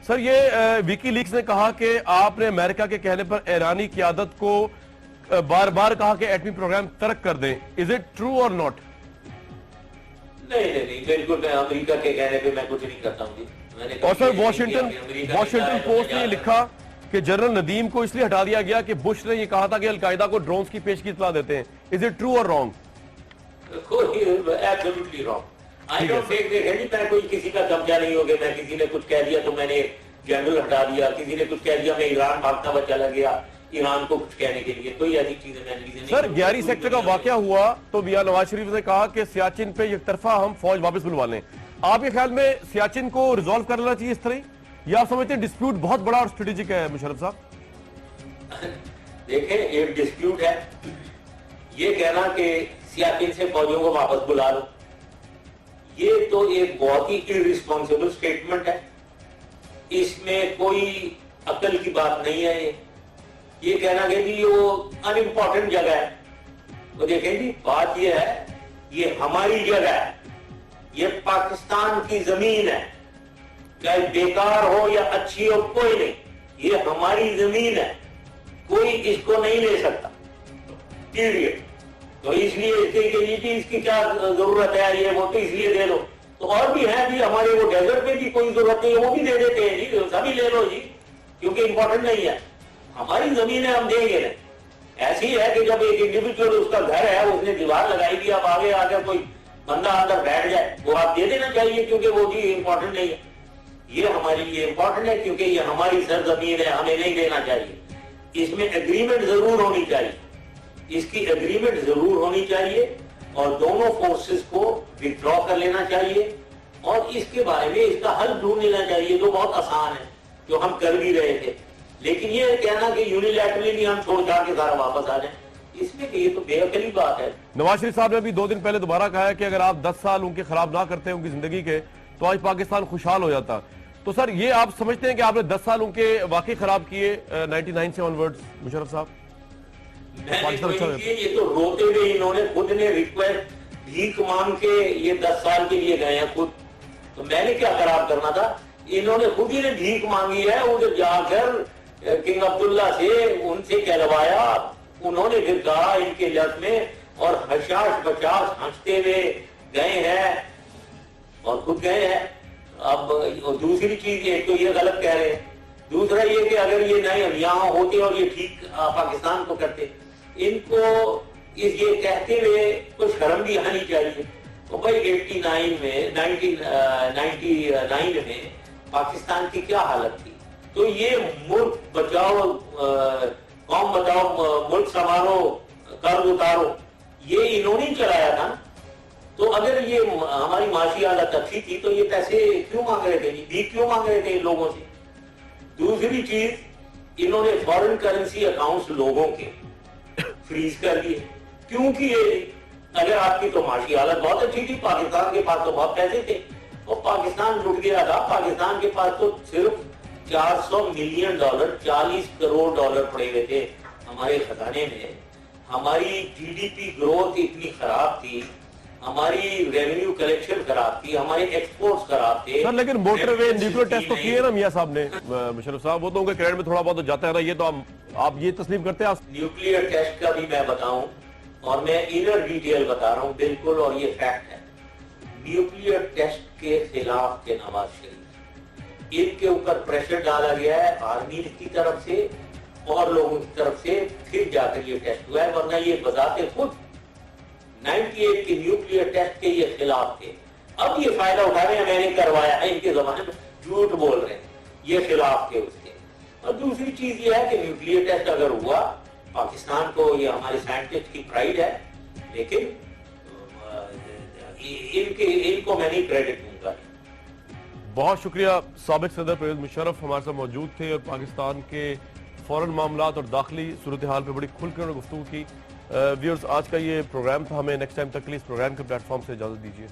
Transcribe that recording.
Sir ये WikiLeaks ने कहा कि आपने अमेरिका के कहने पर ईरानी क़यादत को बार बार कहा कि एटमी प्रोग्राम तर्क कर दें। इज इट ट्रू और नॉट? नहीं, बिल्कुल मैं अमेरिका के कहने पे मैं कुछ नहीं करता हूँ। और सर वॉशिंगटन पोस्ट ने लिखा कि जनरल नदीम को इसलिए हटा दिया गया कि बुश ने ये कहा था कि अलकायदा को ड्रोन्स की पेशगी इत्तला देते हैं। इज इट ट्रू और wrong? Absolutely wrong. I don't think that कोई किसी का कब्जा नहीं हो गया। मैं किसी ने कुछ कह दिया तो मैंने जनरल हटा दिया, किसी ने कुछ कह दिया मैं ईरान भागता हुआ चला गया ईरान को कुछ कहने के लिए। कोई ऐसी चीजें मैंने सर 11 सेक्टर का वाकया हुआ तो मियां नवाज शरीफ ने कहा कि सियाचिन पे एक तरफा हम फौज वापस बुलवा लें। आपके ख्याल में सियाचिन को रिजॉल्व कर लेना चाहिए इस तरह, या आप समझते हैं डिस्प्यूट बहुत बड़ा और स्ट्रेटेजिक है? मुशर्रफ साहब देखें, एक डिस्प्यूट है। ये कहना कि सियाचिन से फौजियों को वापस बुला लो, ये तो एक बहुत ही इररिस्पॉन्सिबल स्टेटमेंट है। इसमें कोई अकल की बात नहीं है। ये कहना कि जी वो अनइम्पॉर्टेंट जगह है, तो देखें जी बात ये है, ये हमारी जगह है, ये पाकिस्तान की जमीन है, चाहे बेकार हो या अच्छी हो कोई नहीं, ये हमारी जमीन है, कोई इसको नहीं ले सकता, पीरियड। तो इसलिए इसकी क्या जरूरत है, ये वो तो इसलिए दे लो। तो और भी है जी, हमारे वो डेजर्ट में भी कोई जरूरत नहीं है, वो भी दे देते हैं जी, सभी ले लो जी, क्योंकि इंपॉर्टेंट नहीं है, हमारी जमीन है, हम देंगे नहीं। ऐसी है कि जब एक इंडिविजुअल उसका घर है, उसने दीवार लगाई थी, अब आगे आकर कोई बंदा अंदर बैठ जाए, वो आप दे देना चाहिए, क्योंकि वो जी इंपॉर्टेंट नहीं है। ये हमारे लिए इंपॉर्टेंट है क्योंकि ये हमारी सरजमीन है, हमें नहीं देना चाहिए। इसमें एग्रीमेंट जरूर होनी चाहिए, इसकी एग्रीमेंट जरूर होनी चाहिए और दोनों फोर्सेस को विथड्रॉ कर लेना चाहिए और इसके बारे में इसका हल ढूंढ लेना चाहिए, जो बहुत आसान है, जो हम कर भी रहे थे। लेकिन ये कहना कि यूनिलैटरली हम छोड़ छाड़ के सारा वापस आ जाए, इसमें ये तो बेअकली बात है। नवाज शरीफ साहब ने अभी 2 दिन पहले दोबारा कहा है कि अगर आप 10 साल उनके खराब ना करते उनकी जिंदगी के, तो आज पाकिस्तान खुशहाल हो जाता। तो सर ये आप समझते हैं कि आपने 10 साल उनके वाकई खराब किए 99 से ऑनवर्ड्स? मुशर्रफ साहब ये तो रोते हुए इन्होंने खुद ने रिक्वेस्ट भीख मांग के ये 10 साल के लिए गए हैं खुद, तो मैंने क्या खराब करना था? इन्होंने खुद ही ने भीख मांगी है, उधर जाकर किंग अब्दुल्ला से उनसे कहलवाया, उन्होंने फिर कहा इनके लफ्ज में और हशाश बशाश हंसते हुए गए हैं और खुद गए हैं। अब दूसरी चीज, एक तो ये गलत कह रहे हैं, दूसरा ये कि अगर ये नहीं यहाँ होते और ये ठीक पाकिस्तान को करते, इनको ये कहते हुए कुछ शर्म भी आनी चाहिए। तो भाई 89 में 1999 में पाकिस्तान की क्या हालत थी? तो ये मुल्क बचाओ, कौम बचाओ, मुल्क संभालो, कर्ज उतारो, ये इन्होंने चलाया था। तो अगर ये हमारी माशी हालत अच्छी थी तो ये पैसे क्यों मांग रहे थे, भीख क्यों मांग रहे थे इन लोगों से? दूसरी चीज, इन्होंने फॉरेन करेंसी अकाउंट्स लोगों के फ्रीज कर दिए। क्यों किए? अगर आपकी तो माशी हालत बहुत अच्छी थी, पाकिस्तान के पास तो बहुत पैसे थे, और पाकिस्तान लुट गया था। पाकिस्तान के पास तो सिर्फ 400 मिलियन डॉलर, 40 करोड़ डॉलर पड़े हुए थे हमारे खजाने में। हमारी जीडीपी ग्रोथ इतनी खराब थी, हमारी रेवेन्यू कलेक्शन खराब थी, हमारे एक्सपोर्ट्स खराब थे। सर लेकिन मोटरवे न्यूक्लियर टेस्ट तो किए ना मियां साहब ने, मुशर्रफ साहब, वो तो उनके क्रेडिट में थोड़ा बहुत तो जाता है ना, ये तो आप ये तस्लीम करते हैं? न्यूक्लियर टेस्ट का भी मैं बताऊं, और मैं इनर डिटेल बता रहा हूं बिल्कुल, और ये फैक्ट है। न्यूक्लियर टेस्ट के खिलाफ थे नवाज शरीफ, इनके ऊपर प्रेशर डाला गया है आर्मी की तरफ से और लोगों की तरफ से, फिर जाकर ये टेस्ट हुआ है, वरना ये बजाते खुद 98 के न्यूक्लियर टेस्ट के ये खिलाफ थे। अब ये फायदा उठा रहे हैं, मैंने करवाया है, इनके जमाने में झूठ बोल रहे हैं, ये खिलाफ थे उसके। और दूसरी चीज ये है कि न्यूक्लियर टेस्ट अगर हुआ, पाकिस्तान को, ये हमारे साइंटिस्ट की प्राइड है, लेकिन इनको मैं नहीं क्रेडिट दूंगा। बहुत शुक्रिया। साबिक सदर परवेज मुशर्रफ हमारे साथ मौजूद थे और पाकिस्तान के फौरन मामलात और दाखिली सूरत हाल पर बड़ी खुलकर गुफ्तगू की। व्यूअर्स, आज का ये प्रोग्राम था। हमें नेक्स्ट टाइम तक के लिए इस प्रोग्राम के प्लेटफॉर्म से इजाजत दीजिए।